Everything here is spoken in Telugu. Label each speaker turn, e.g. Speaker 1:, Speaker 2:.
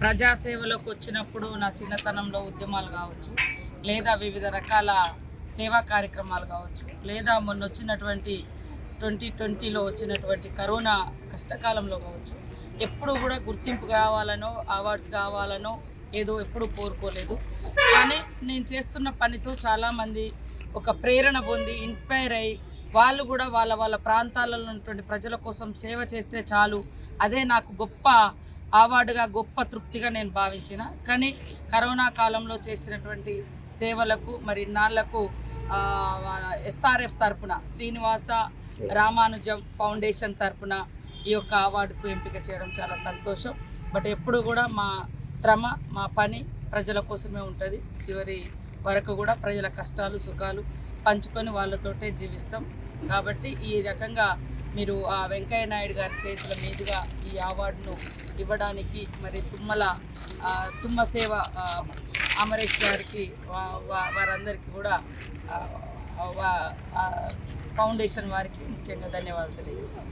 Speaker 1: ప్రజాసేవలోకి వచ్చినప్పుడు నా చిన్నతనంలో ఉద్యమాలు కావచ్చు, లేదా వివిధ రకాల సేవా కార్యక్రమాలు కావచ్చు, లేదా మొన్న వచ్చినటువంటి 2020లో వచ్చినటువంటి కరోనా కష్టకాలంలో కావచ్చు, ఎప్పుడు కూడా గుర్తింపు కావాలనో అవార్డ్స్ కావాలనో ఏదో ఎప్పుడు కోరుకోలేదు. కానీ నేను చేస్తున్న పనితో చాలామంది ఒక ప్రేరణ పొంది ఇన్స్పైర్ అయ్యి వాళ్ళు కూడా వాళ్ళ వాళ్ళ ప్రాంతాలలో ఉన్నటువంటి ప్రజల కోసం సేవ చేస్తే చాలు, అదే నాకు గొప్ప అవార్డుగా గొప్ప తృప్తిగా నేను భావించిన. కానీ కరోనా కాలంలో చేసినటువంటి సేవలకు మరి ఇన్నాళ్లకు SRF తరపున శ్రీనివాస రామానుజం ఫౌండేషన్ తరపున ఈ యొక్క అవార్డుకు ఎంపిక చేయడం చాలా సంతోషం. బట్ ఎప్పుడు కూడా మా శ్రమ మా పని ప్రజల కోసమే ఉంటుంది. చివరి వరకు కూడా ప్రజల కష్టాలు సుఖాలు పంచుకొని వాళ్ళతోటే జీవిస్తాం. కాబట్టి ఈ రకంగా మీరు ఆ వెంకయ్య నాయుడు గారి చేతుల మీదుగా ఈ అవార్డును ఇవ్వడానికి మరి తుమ్మ సేవ అమరేష్ గారికి వారందరికీ కూడా ఫౌండేషన్ వారికి ముఖ్యంగా ధన్యవాదాలు తెలియజేస్తాం.